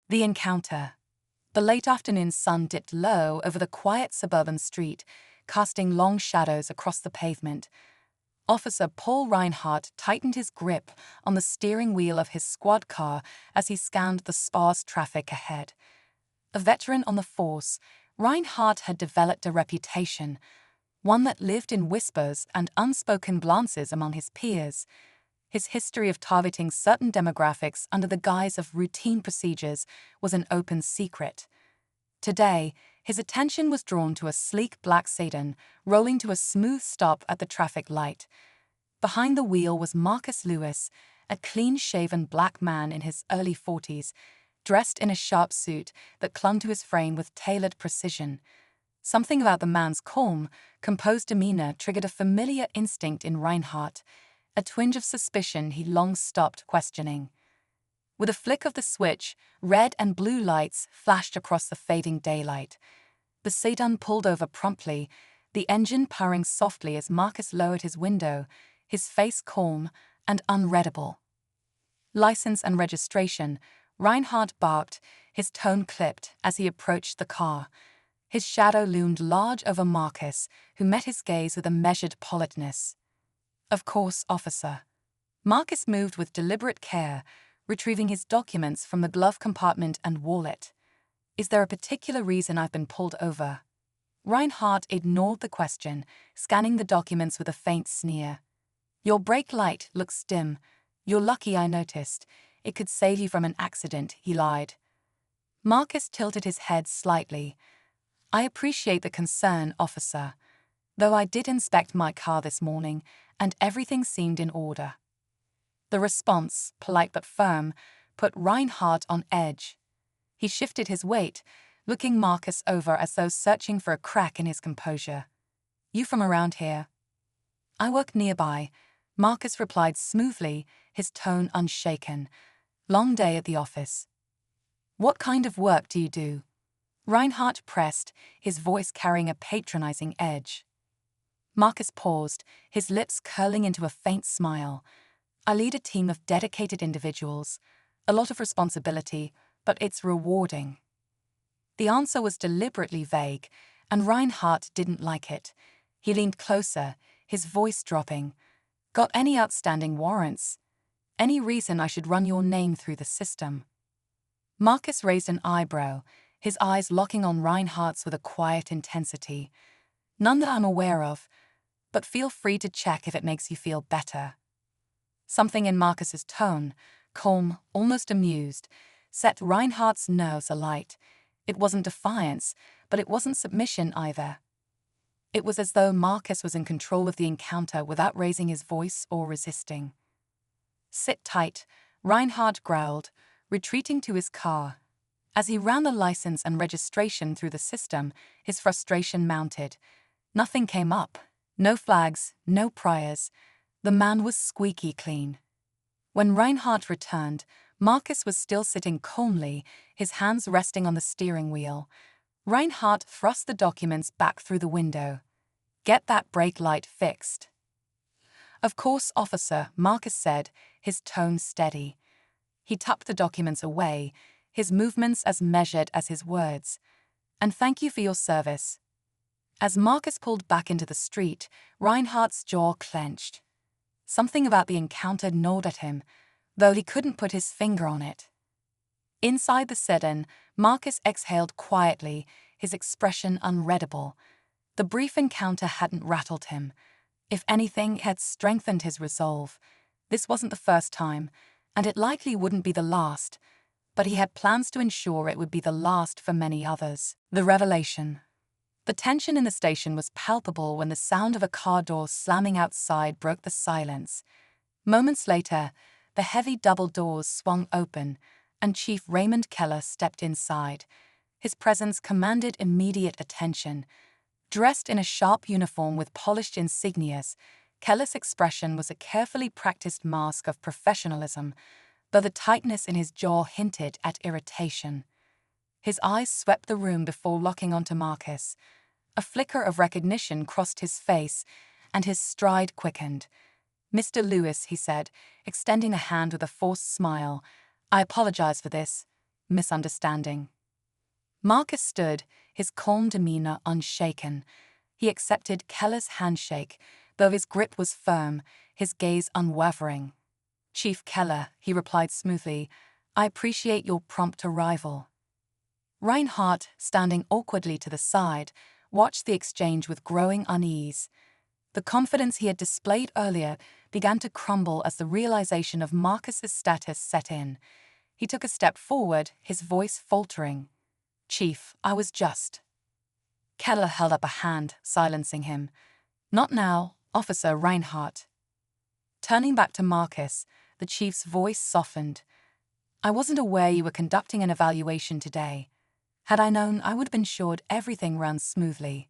The encounter. The late afternoon sun dipped low over the quiet suburban street, casting long shadows across the pavement. Officer Paul Reinhardt tightened his grip on the steering wheel of his squad car as he scanned the sparse traffic ahead. A veteran on the force, Reinhardt had developed a reputation, one that lived in whispers and unspoken glances among his peers. His history of targeting certain demographics under the guise of routine procedures was an open secret. Today, his attention was drawn to a sleek black sedan rolling to a smooth stop at the traffic light. Behind the wheel was Marcus Lewis, a clean-shaven black man in his early 40s, dressed in a sharp suit that clung to his frame with tailored precision. Something about the man's calm, composed demeanor triggered a familiar instinct in Reinhardt, a twinge of suspicion he long stopped questioning. With a flick of the switch, red and blue lights flashed across the fading daylight. The sedan pulled over promptly, the engine purring softly as Marcus lowered his window, his face calm and unreadable. "License and registration," Reinhardt barked, his tone clipped as he approached the car. His shadow loomed large over Marcus, who met his gaze with a measured politeness. "Of course, officer." Marcus moved with deliberate care, retrieving his documents from the glove compartment and wallet. "Is there a particular reason I've been pulled over?" Reinhardt ignored the question, scanning the documents with a faint sneer. "Your brake light looks dim. You're lucky I noticed. It could save you from an accident," he lied. Marcus tilted his head slightly. "I appreciate the concern, officer, though I did inspect my car this morning, and everything seemed in order." The response, polite but firm, put Reinhardt on edge. He shifted his weight, looking Marcus over as though searching for a crack in his composure. "You from around here?" "I work nearby," Marcus replied smoothly, his tone unshaken. "Long day at the office." "What kind of work do you do?" Reinhardt pressed, his voice carrying a patronizing edge. Marcus paused, his lips curling into a faint smile. "I lead a team of dedicated individuals. A lot of responsibility, but it's rewarding." The answer was deliberately vague, and Reinhardt didn't like it. He leaned closer, his voice dropping. "Got any outstanding warrants? Any reason I should run your name through the system?" Marcus raised an eyebrow, his eyes locking on Reinhardt's with a quiet intensity. "None that I'm aware of, but feel free to check if it makes you feel better." Something in Marcus's tone, calm, almost amused, set Reinhardt's nerves alight. It wasn't defiance, but it wasn't submission either. It was as though Marcus was in control of the encounter without raising his voice or resisting. "Sit tight," Reinhardt growled, retreating to his car. As he ran the license and registration through the system, his frustration mounted. Nothing came up. No flags, no priors. The man was squeaky clean. When Reinhardt returned, Marcus was still sitting calmly, his hands resting on the steering wheel. Reinhardt thrust the documents back through the window. "Get that brake light fixed." "Of course, officer," Marcus said, his tone steady. He tucked the documents away, his movements as measured as his words. "And thank you for your service." As Marcus pulled back into the street, Reinhardt's jaw clenched. Something about the encounter gnawed at him, though he couldn't put his finger on it. Inside the sedan, Marcus exhaled quietly, his expression unreadable. The brief encounter hadn't rattled him. If anything, it had strengthened his resolve. This wasn't the first time, and it likely wouldn't be the last, but he had plans to ensure it would be the last for many others. The revelation. The tension in the station was palpable when the sound of a car door slamming outside broke the silence. Moments later, the heavy double doors swung open, and Chief Raymond Keller stepped inside. His presence commanded immediate attention. Dressed in a sharp uniform with polished insignias, Keller's expression was a carefully practiced mask of professionalism, though the tightness in his jaw hinted at irritation. His eyes swept the room before locking onto Marcus. A flicker of recognition crossed his face, and his stride quickened. "Mr. Lewis," he said, extending a hand with a forced smile, "I apologize for this. misunderstanding. Marcus stood, his calm demeanor unshaken. He accepted Keller's handshake, though his grip was firm, his gaze unwavering. "Chief Keller," he replied smoothly, "I appreciate your prompt arrival." Reinhardt, standing awkwardly to the side, watched the exchange with growing unease. The confidence he had displayed earlier began to crumble as the realization of Marcus's status set in. He took a step forward, his voice faltering. "Chief, I was just—" Keller held up a hand, silencing him. "Not now, Officer Reinhardt." Turning back to Marcus, the chief's voice softened. "I wasn't aware you were conducting an evaluation today. Had I known, I would have ensured everything ran smoothly."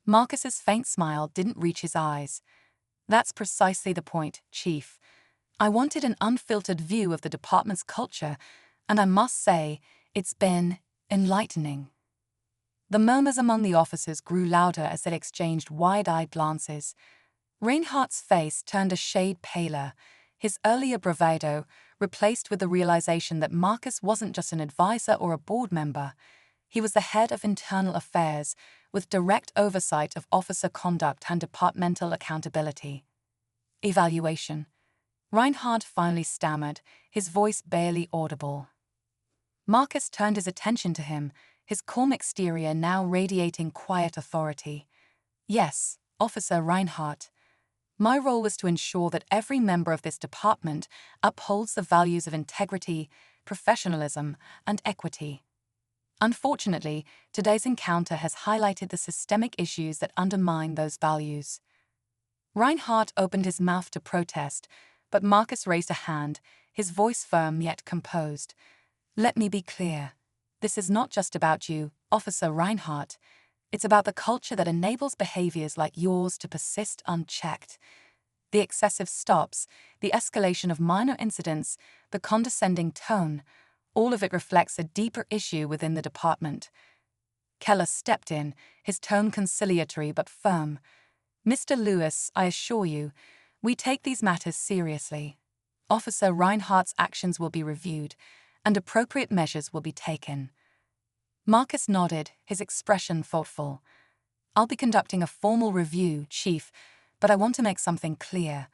Marcus's faint smile didn't reach his eyes. "That's precisely the point, Chief. I wanted an unfiltered view of the department's culture, and I must say, it's been enlightening." The murmurs among the officers grew louder as they exchanged wide-eyed glances. Reinhardt's face turned a shade paler, his earlier bravado replaced with the realization that Marcus wasn't just an advisor or a board member. He was the head of internal affairs, with direct oversight of officer conduct and departmental accountability. "Evaluation." Reinhardt finally stammered, his voice barely audible. Marcus turned his attention to him, his calm exterior now radiating quiet authority. "Yes, Officer Reinhardt. My role was to ensure that every member of this department upholds the values of integrity, professionalism, and equity. Unfortunately, today's encounter has highlighted the systemic issues that undermine those values." Reinhardt opened his mouth to protest, but Marcus raised a hand, his voice firm yet composed. "Let me be clear. This is not just about you, Officer Reinhardt. It's about the culture that enables behaviors like yours to persist unchecked. The excessive stops, the escalation of minor incidents, the condescending tone, all of it reflects a deeper issue within the department." Keller stepped in, his tone conciliatory but firm. "Mr. Lewis, I assure you, we take these matters seriously. Officer Reinhardt's actions will be reviewed, and appropriate measures will be taken." Marcus nodded, his expression thoughtful. "I'll be conducting a formal review, Chief, but I want to make something clear.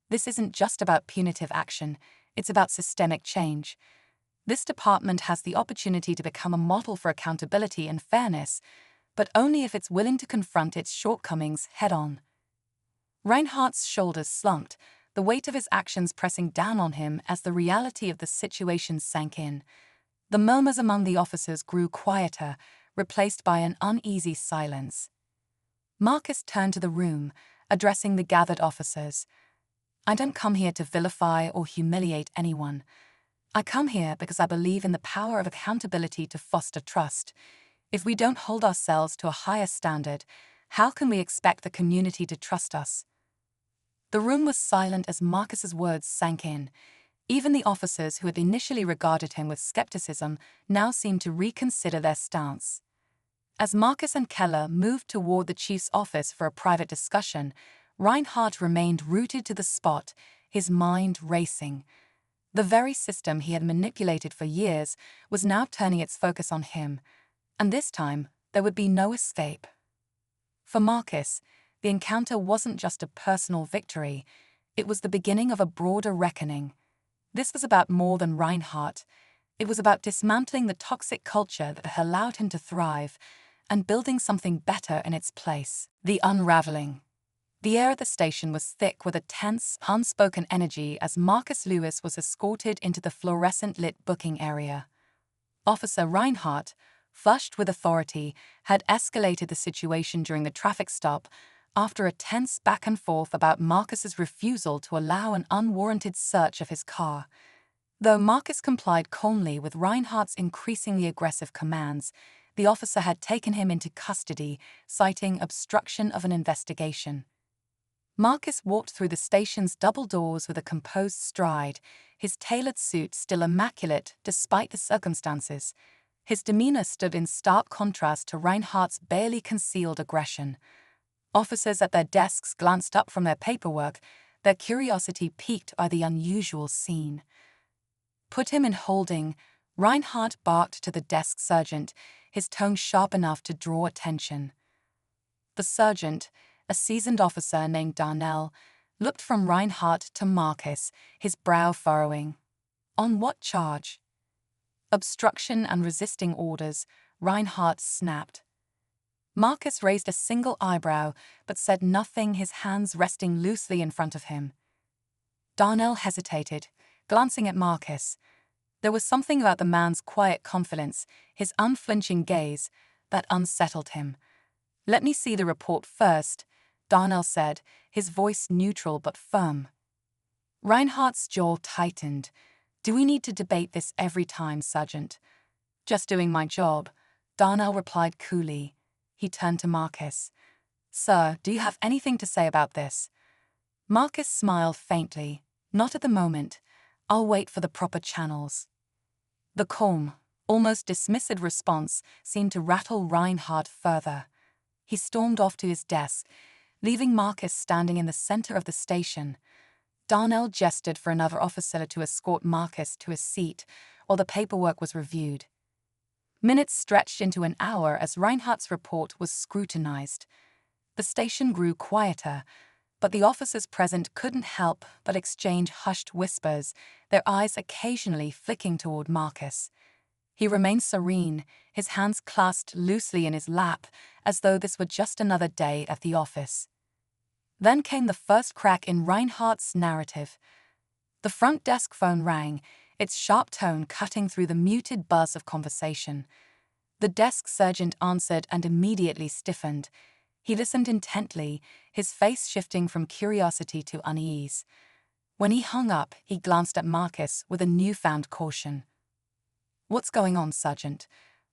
This isn't just about punitive action, it's about systemic change. This department has the opportunity to become a model for accountability and fairness, but only if it's willing to confront its shortcomings head-on." Reinhardt's shoulders slumped, the weight of his actions pressing down on him as the reality of the situation sank in. The murmurs among the officers grew quieter, replaced by an uneasy silence. Marcus turned to the room, addressing the gathered officers. "I don't come here to vilify or humiliate anyone. I come here because I believe in the power of accountability to foster trust. If we don't hold ourselves to a higher standard, how can we expect the community to trust us?" The room was silent as Marcus's words sank in. Even the officers who had initially regarded him with skepticism now seemed to reconsider their stance. As Marcus and Keller moved toward the chief's office for a private discussion, Reinhardt remained rooted to the spot, his mind racing. The very system he had manipulated for years was now turning its focus on him, and this time there would be no escape. For Marcus, the encounter wasn't just a personal victory, it was the beginning of a broader reckoning. This was about more than Reinhardt. It was about dismantling the toxic culture that had allowed him to thrive and building something better in its place. The unraveling. The air at the station was thick with a tense, unspoken energy as Marcus Lewis was escorted into the fluorescent-lit booking area. Officer Reinhardt, flushed with authority, had escalated the situation during the traffic stop after a tense back and forth about Marcus's refusal to allow an unwarranted search of his car. Though Marcus complied calmly with Reinhardt's increasingly aggressive commands, the officer had taken him into custody, citing obstruction of an investigation. Marcus walked through the station's double doors with a composed stride, his tailored suit still immaculate despite the circumstances. His demeanor stood in stark contrast to Reinhardt's barely concealed aggression. Officers at their desks glanced up from their paperwork, their curiosity piqued by the unusual scene. "Put him in holding," Reinhardt barked to the desk sergeant, his tone sharp enough to draw attention. The sergeant, a seasoned officer named Darnell, looked from Reinhardt to Marcus, his brow furrowing. On what charge? Obstruction and resisting orders, Reinhardt snapped. Marcus raised a single eyebrow, but said nothing, his hands resting loosely in front of him. Darnell hesitated, glancing at Marcus. There was something about the man's quiet confidence, his unflinching gaze, that unsettled him. "Let me see the report first," Darnell said, his voice neutral but firm. Reinhardt's jaw tightened. "Do we need to debate this every time, Sergeant?" "Just doing my job," Darnell replied coolly. He turned to Marcus. "Sir, do you have anything to say about this?" Marcus smiled faintly. "Not at the moment. I'll wait for the proper channels." The calm, almost dismissive response seemed to rattle Reinhardt further. He stormed off to his desk, leaving Marcus standing in the center of the station. Darnell gestured for another officer to escort Marcus to his seat while the paperwork was reviewed. Minutes stretched into an hour as Reinhardt's report was scrutinized. The station grew quieter, but the officers present couldn't help but exchange hushed whispers, their eyes occasionally flicking toward Marcus. He remained serene, his hands clasped loosely in his lap, as though this were just another day at the office. Then came the first crack in Reinhardt's narrative. The front desk phone rang, its sharp tone cutting through the muted buzz of conversation. The desk sergeant answered and immediately stiffened. He listened intently, his face shifting from curiosity to unease. When he hung up, he glanced at Marcus with a newfound caution. "What's going on, Sergeant?"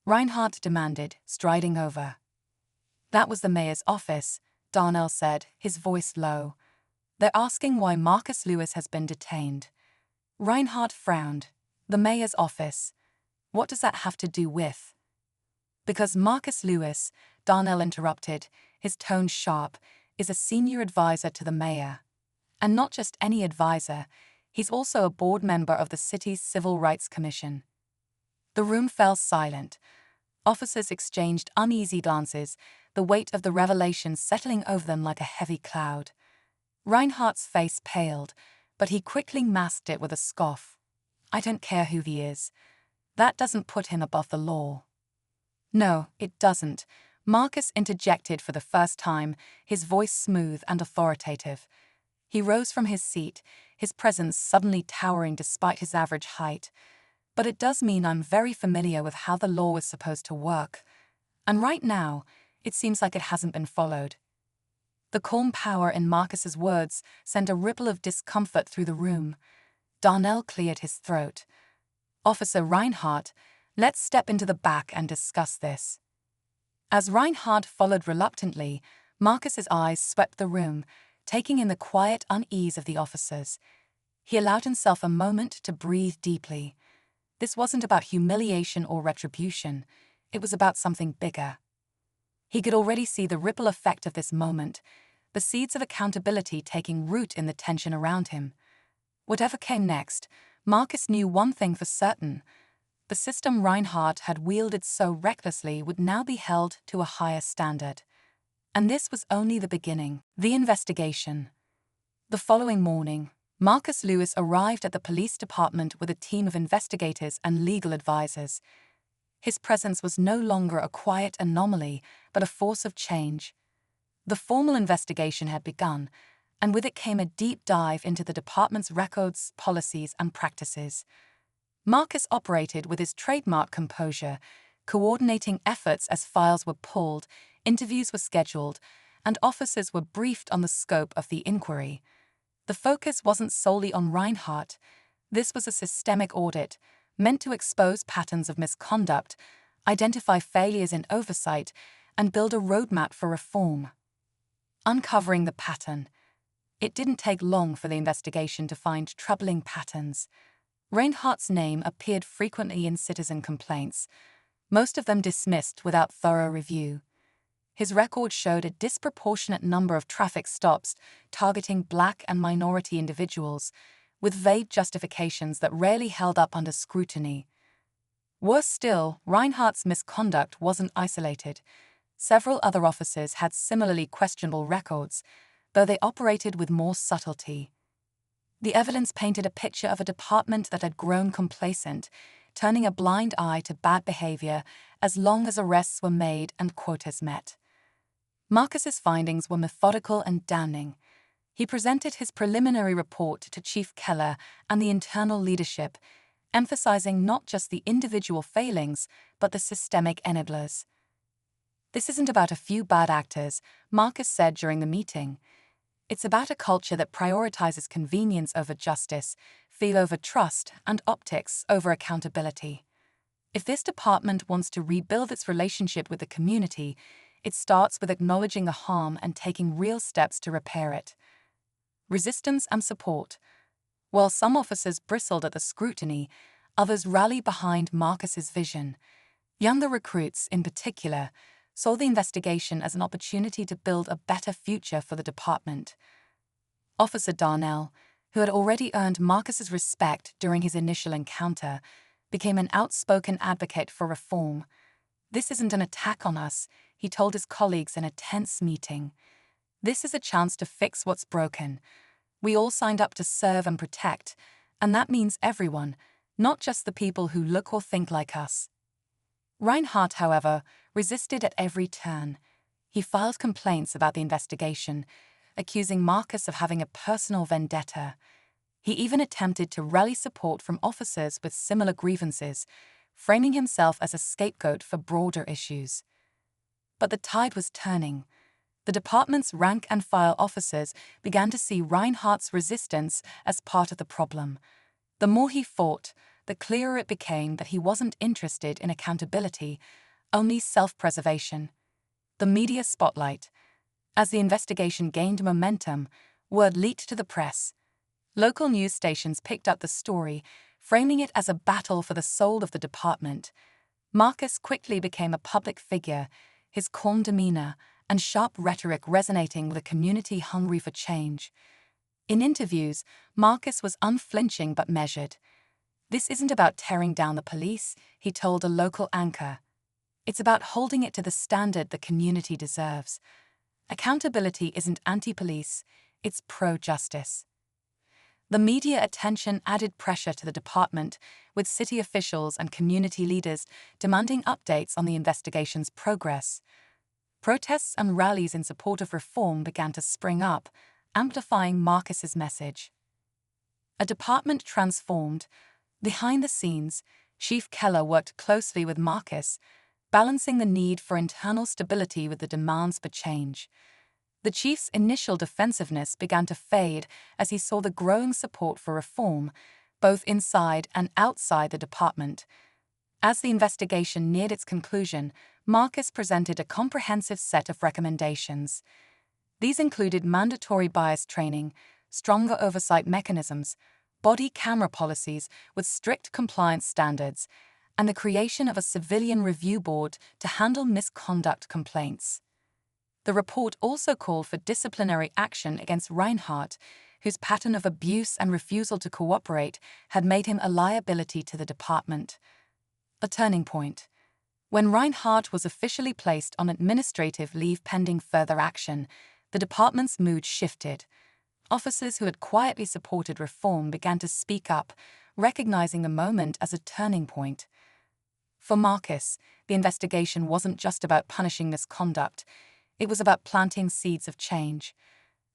Reinhardt demanded, striding over. "That was the mayor's office," Darnell said, his voice low. "They're asking why Marcus Lewis has been detained." Reinhardt frowned. "The mayor's office? What does that have to do with?" "Because Marcus Lewis," Darnell interrupted, his tone sharp, "is a senior advisor to the mayor. And not just any advisor, he's also a board member of the city's Civil Rights Commission." The room fell silent. Officers exchanged uneasy glances, the weight of the revelation settling over them like a heavy cloud. Reinhardt's face paled, but he quickly masked it with a scoff. "I don't care who he is. That doesn't put him above the law." "No, it doesn't," Marcus interjected for the first time, his voice smooth and authoritative. He rose from his seat, his presence suddenly towering despite his average height. "But it does mean I'm very familiar with how the law is supposed to work. And right now, it seems like it hasn't been followed." The calm power in Marcus's words sent a ripple of discomfort through the room. Darnell cleared his throat. "Officer Reinhardt, let's step into the back and discuss this." As Reinhardt followed reluctantly, Marcus's eyes swept the room, taking in the quiet unease of the officers. He allowed himself a moment to breathe deeply. This wasn't about humiliation or retribution. It was about something bigger. He could already see the ripple effect of this moment, the seeds of accountability taking root in the tension around him. Whatever came next, Marcus knew one thing for certain. The system Reinhardt had wielded so recklessly would now be held to a higher standard. And this was only the beginning. The investigation. The following morning, Marcus Lewis arrived at the police department with a team of investigators and legal advisors. His presence was no longer a quiet anomaly, but a force of change. The formal investigation had begun, and with it came a deep dive into the department's records, policies, and practices. Marcus operated with his trademark composure, coordinating efforts as files were pulled, interviews were scheduled, and officers were briefed on the scope of the inquiry. The focus wasn't solely on Reinhardt. This was a systemic audit, meant to expose patterns of misconduct, identify failures in oversight, and build a roadmap for reform. Uncovering the pattern. It didn't take long for the investigation to find troubling patterns. Reinhardt's name appeared frequently in citizen complaints, most of them dismissed without thorough review. His record showed a disproportionate number of traffic stops targeting Black and minority individuals, with vague justifications that rarely held up under scrutiny. Worse still, Reinhardt's misconduct wasn't isolated. Several other officers had similarly questionable records, though they operated with more subtlety. The evidence painted a picture of a department that had grown complacent, turning a blind eye to bad behavior as long as arrests were made and quotas met. Marcus's findings were methodical and damning. He presented his preliminary report to Chief Keller and the internal leadership, emphasizing not just the individual failings, but the systemic enablers. "This isn't about a few bad actors," Marcus said during the meeting. "It's about a culture that prioritizes convenience over justice, feel over trust, and optics over accountability. If this department wants to rebuild its relationship with the community, it starts with acknowledging the harm and taking real steps to repair it." Resistance and support. While some officers bristled at the scrutiny, others rallied behind Marcus's vision. Younger recruits, in particular, saw the investigation as an opportunity to build a better future for the department. Officer Darnell, who had already earned Marcus's respect during his initial encounter, became an outspoken advocate for reform. "This isn't an attack on us," he told his colleagues in a tense meeting. "This is a chance to fix what's broken. We all signed up to serve and protect, and that means everyone, not just the people who look or think like us." Reinhardt, however, resisted at every turn. He filed complaints about the investigation, accusing Marcus of having a personal vendetta. He even attempted to rally support from officers with similar grievances, framing himself as a scapegoat for broader issues. But the tide was turning. The department's rank-and-file officers began to see Reinhardt's resistance as part of the problem. The more he fought, the clearer it became that he wasn't interested in accountability, only self-preservation. The media spotlight. As the investigation gained momentum, word leaked to the press. Local news stations picked up the story, framing it as a battle for the soul of the department. Marcus quickly became a public figure, his calm demeanor and sharp rhetoric resonating with a community hungry for change. In interviews, Marcus was unflinching but measured. "This isn't about tearing down the police," he told a local anchor. "It's about holding it to the standard the community deserves. Accountability isn't anti-police, it's pro-justice." The media attention added pressure to the department, with city officials and community leaders demanding updates on the investigation's progress. Protests and rallies in support of reform began to spring up, amplifying Marcus's message. A department transformed. Behind the scenes, Chief Keller worked closely with Marcus, balancing the need for internal stability with the demands for change. The chief's initial defensiveness began to fade as he saw the growing support for reform, both inside and outside the department. As the investigation neared its conclusion, Marcus presented a comprehensive set of recommendations. These included mandatory bias training, stronger oversight mechanisms, body camera policies with strict compliance standards, and the creation of a civilian review board to handle misconduct complaints. The report also called for disciplinary action against Reinhardt, whose pattern of abuse and refusal to cooperate had made him a liability to the department. A turning point. When Reinhardt was officially placed on administrative leave pending further action, the department's mood shifted. Officers who had quietly supported reform began to speak up, recognizing the moment as a turning point. For Marcus, the investigation wasn't just about punishing misconduct, it was about planting seeds of change.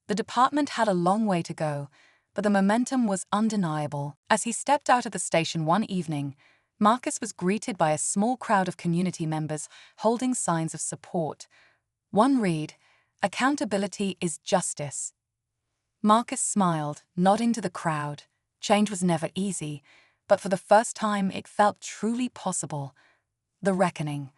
The department had a long way to go, but the momentum was undeniable. As he stepped out of the station one evening, Marcus was greeted by a small crowd of community members holding signs of support. One read, "Accountability is justice." Marcus smiled, nodding to the crowd. Change was never easy, but for the first time it felt truly possible. The reckoning.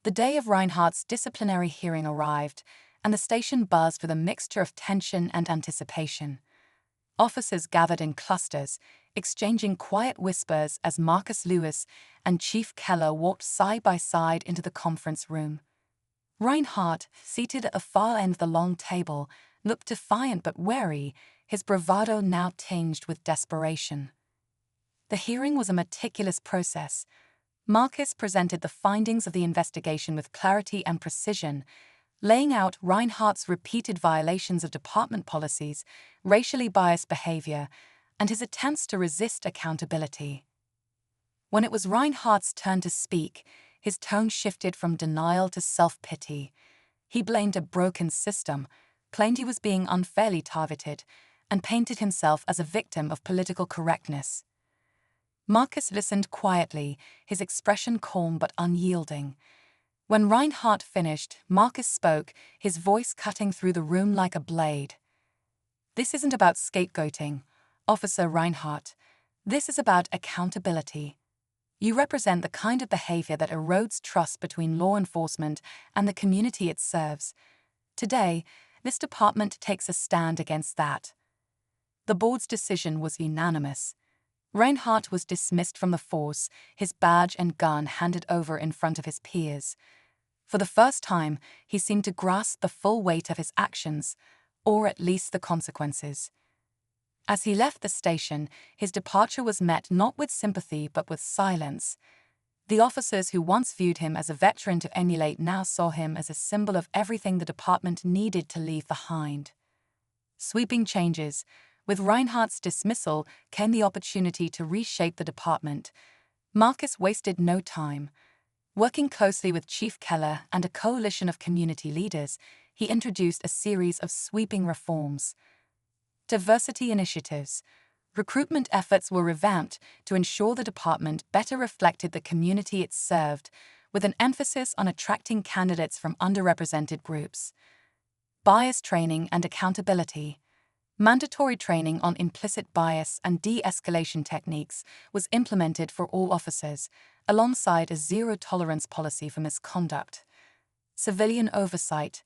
The day of Reinhardt's disciplinary hearing arrived, and the station buzzed with a mixture of tension and anticipation. Officers gathered in clusters, exchanging quiet whispers as Marcus Lewis and Chief Keller walked side by side into the conference room. Reinhardt, seated at the far end of the long table, looked defiant but wary, his bravado now tinged with desperation. The hearing was a meticulous process. Marcus presented the findings of the investigation with clarity and precision, laying out Reinhardt's repeated violations of department policies, racially biased behavior, and his attempts to resist accountability. When it was Reinhardt's turn to speak, his tone shifted from denial to self-pity. He blamed a broken system, claimed he was being unfairly targeted, and painted himself as a victim of political correctness. Marcus listened quietly, his expression calm but unyielding. When Reinhardt finished, Marcus spoke, his voice cutting through the room like a blade. "This isn't about scapegoating, Officer Reinhardt. This is about accountability. You represent the kind of behavior that erodes trust between law enforcement and the community it serves. Today, this department takes a stand against that." The board's decision was unanimous. Reinhardt was dismissed from the force, his badge and gun handed over in front of his peers. For the first time, he seemed to grasp the full weight of his actions, or at least the consequences. As he left the station, his departure was met not with sympathy but with silence. The officers who once viewed him as a veteran to emulate now saw him as a symbol of everything the department needed to leave behind. Sweeping changes. With Reinhardt's dismissal came the opportunity to reshape the department. Marcus wasted no time. Working closely with Chief Keller and a coalition of community leaders, he introduced a series of sweeping reforms. Diversity initiatives. Recruitment efforts were revamped to ensure the department better reflected the community it served, with an emphasis on attracting candidates from underrepresented groups. Bias training and accountability. Mandatory training on implicit bias and de-escalation techniques was implemented for all officers, alongside a zero-tolerance policy for misconduct. Civilian oversight.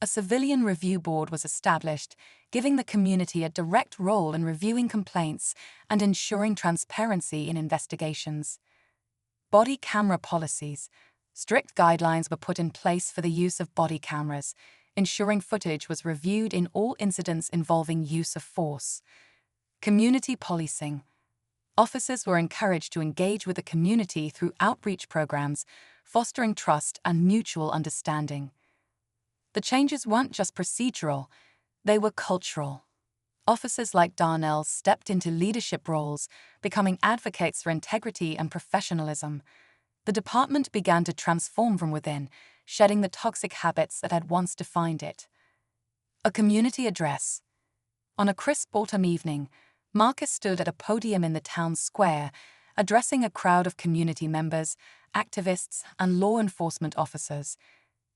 A civilian review board was established, giving the community a direct role in reviewing complaints and ensuring transparency in investigations. Body camera policies. Strict guidelines were put in place for the use of body cameras, ensuring footage was reviewed in all incidents involving use of force. Community policing. Officers were encouraged to engage with the community through outreach programs, fostering trust and mutual understanding. The changes weren't just procedural, they were cultural. Officers like Darnell stepped into leadership roles, becoming advocates for integrity and professionalism. The department began to transform from within, shedding the toxic habits that had once defined it. A community address. On a crisp autumn evening, Marcus stood at a podium in the town square, addressing a crowd of community members, activists, and law enforcement officers.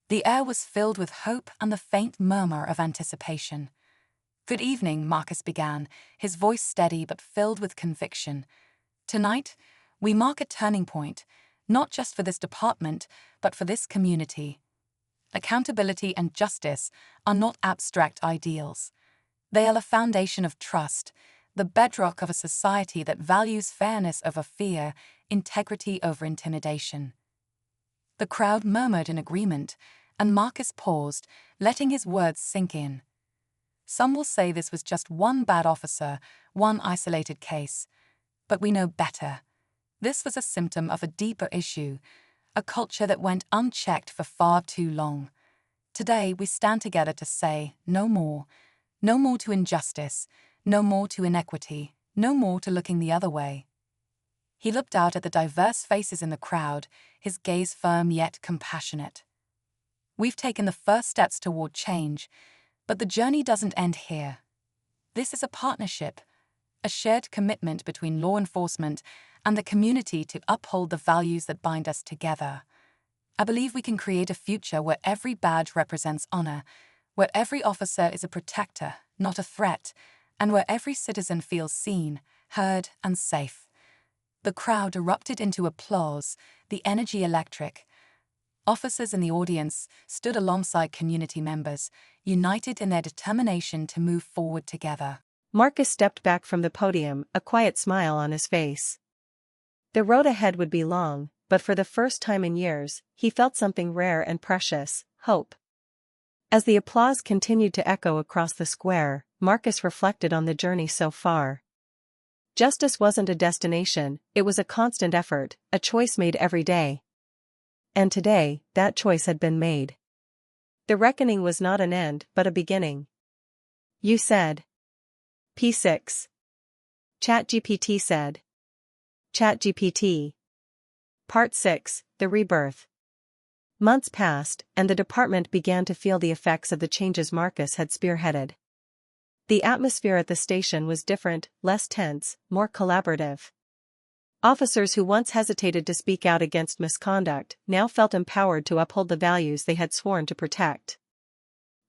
The air was filled with hope and the faint murmur of anticipation. "Good evening," Marcus began, his voice steady but filled with conviction. "Tonight, we mark a turning point, not just for this department, but for this community. Accountability and justice are not abstract ideals. They are the foundation of trust, the bedrock of a society that values fairness over fear, integrity over intimidation." The crowd murmured in agreement, and Marcus paused, letting his words sink in. Some will say this was just one bad officer, one isolated case. But we know better. This was a symptom of a deeper issue, a culture that went unchecked for far too long. Today, we stand together to say, no more. No more to injustice, no more to inequity, no more to looking the other way. He looked out at the diverse faces in the crowd, his gaze firm yet compassionate. "We've taken the first steps toward change, but the journey doesn't end here. This is a partnership, a shared commitment between law enforcement and the community to uphold the values that bind us together. I believe we can create a future where every badge represents honor, where every officer is a protector, not a threat, and where every citizen feels seen, heard, and safe." The crowd erupted into applause, the energy electric. Officers in the audience stood alongside community members, united in their determination to move forward together. Marcus stepped back from the podium, a quiet smile on his face. The road ahead would be long, but for the first time in years, he felt something rare and precious: hope. As the applause continued to echo across the square, Marcus reflected on the journey so far. Justice wasn't a destination, it was a constant effort, a choice made every day. And today, that choice had been made. The reckoning was not an end, but a beginning. You said. P6. ChatGPT said. ChatGPT. Part 6, The Rebirth. Months passed, and the department began to feel the effects of the changes Marcus had spearheaded. The atmosphere at the station was different, less tense, more collaborative. Officers who once hesitated to speak out against misconduct now felt empowered to uphold the values they had sworn to protect.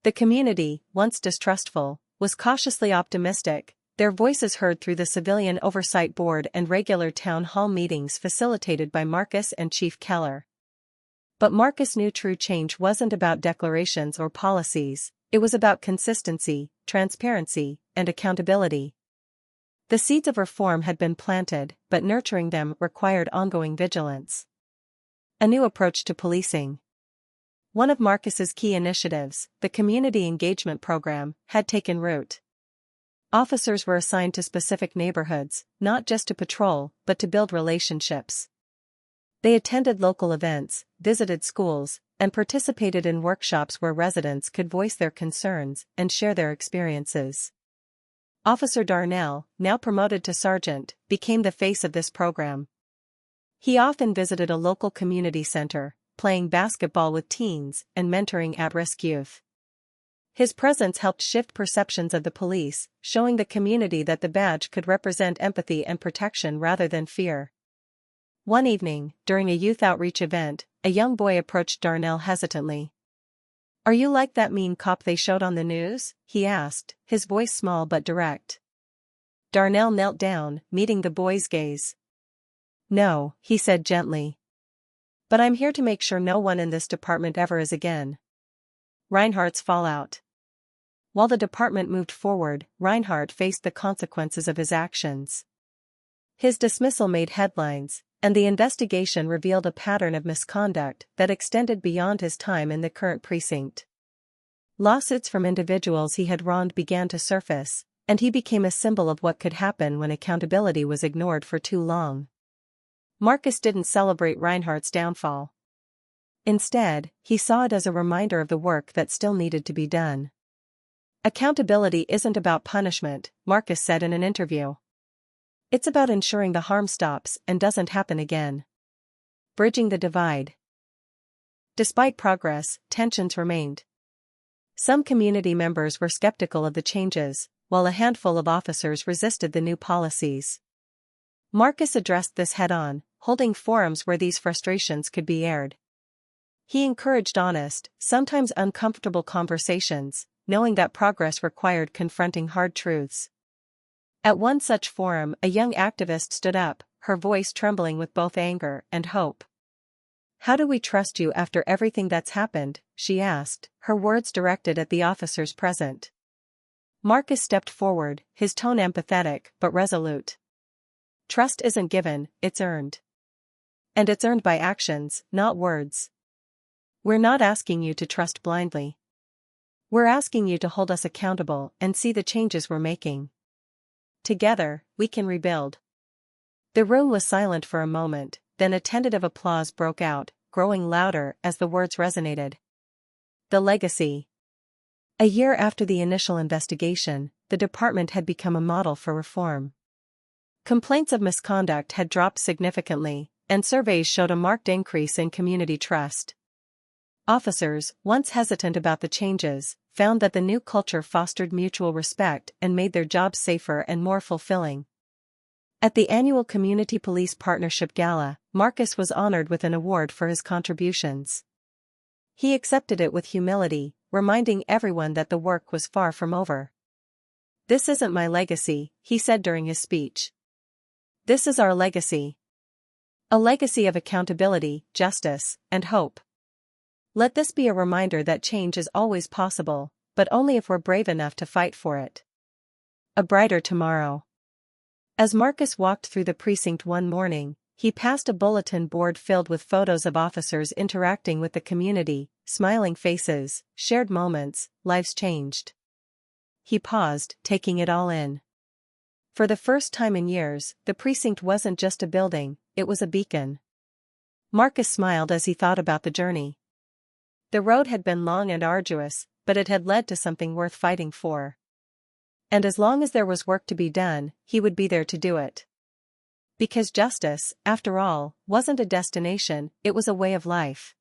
The community, once distrustful, was cautiously optimistic, their voices heard through the Civilian Oversight Board and regular town hall meetings facilitated by Marcus and Chief Keller. But Marcus knew true change wasn't about declarations or policies, it was about consistency, transparency, and accountability. The seeds of reform had been planted, but nurturing them required ongoing vigilance. A new approach to policing. One of Marcus's key initiatives, the Community Engagement Program, had taken root. Officers were assigned to specific neighborhoods, not just to patrol, but to build relationships. They attended local events, visited schools, and participated in workshops where residents could voice their concerns and share their experiences. Officer Darnell, now promoted to sergeant, became the face of this program. He often visited a local community center, playing basketball with teens and mentoring at-risk youth. His presence helped shift perceptions of the police, showing the community that the badge could represent empathy and protection rather than fear. One evening, during a youth outreach event, a young boy approached Darnell hesitantly. "Are you like that mean cop they showed on the news?" he asked, his voice small but direct. Darnell knelt down, meeting the boy's gaze. "No," he said gently. "But I'm here to make sure no one in this department ever is again." Reinhardt's fallout. While the department moved forward, Reinhardt faced the consequences of his actions. His dismissal made headlines, and the investigation revealed a pattern of misconduct that extended beyond his time in the current precinct. Lawsuits from individuals he had wronged began to surface, and he became a symbol of what could happen when accountability was ignored for too long. Marcus didn't celebrate Reinhardt's downfall. Instead, he saw it as a reminder of the work that still needed to be done. Accountability isn't about punishment, Marcus said in an interview. It's about ensuring the harm stops and doesn't happen again. Bridging the divide. Despite progress, tensions remained. Some community members were skeptical of the changes, while a handful of officers resisted the new policies. Marcus addressed this head-on, holding forums where these frustrations could be aired. He encouraged honest, sometimes uncomfortable conversations, knowing that progress required confronting hard truths. At one such forum, a young activist stood up, her voice trembling with both anger and hope. "How do we trust you after everything that's happened?" she asked, her words directed at the officers present. Marcus stepped forward, his tone empathetic but resolute. "Trust isn't given, it's earned. And it's earned by actions, not words. We're not asking you to trust blindly. We're asking you to hold us accountable and see the changes we're making. Together, we can rebuild." The room was silent for a moment, then a tentative applause broke out, growing louder as the words resonated. The legacy. A year after the initial investigation, the department had become a model for reform. Complaints of misconduct had dropped significantly, and surveys showed a marked increase in community trust. Officers, once hesitant about the changes, found that the new culture fostered mutual respect and made their jobs safer and more fulfilling. At the annual Community Police Partnership Gala, Marcus was honored with an award for his contributions. He accepted it with humility, reminding everyone that the work was far from over. "This isn't my legacy," he said during his speech. "This is our legacy. A legacy of accountability, justice, and hope. Let this be a reminder that change is always possible, but only if we're brave enough to fight for it." A brighter tomorrow. As Marcus walked through the precinct one morning, he passed a bulletin board filled with photos of officers interacting with the community, smiling faces, shared moments, lives changed. He paused, taking it all in. For the first time in years, the precinct wasn't just a building, it was a beacon. Marcus smiled as he thought about the journey. The road had been long and arduous, but it had led to something worth fighting for. And as long as there was work to be done, he would be there to do it. Because justice, after all, wasn't a destination, it was a way of life.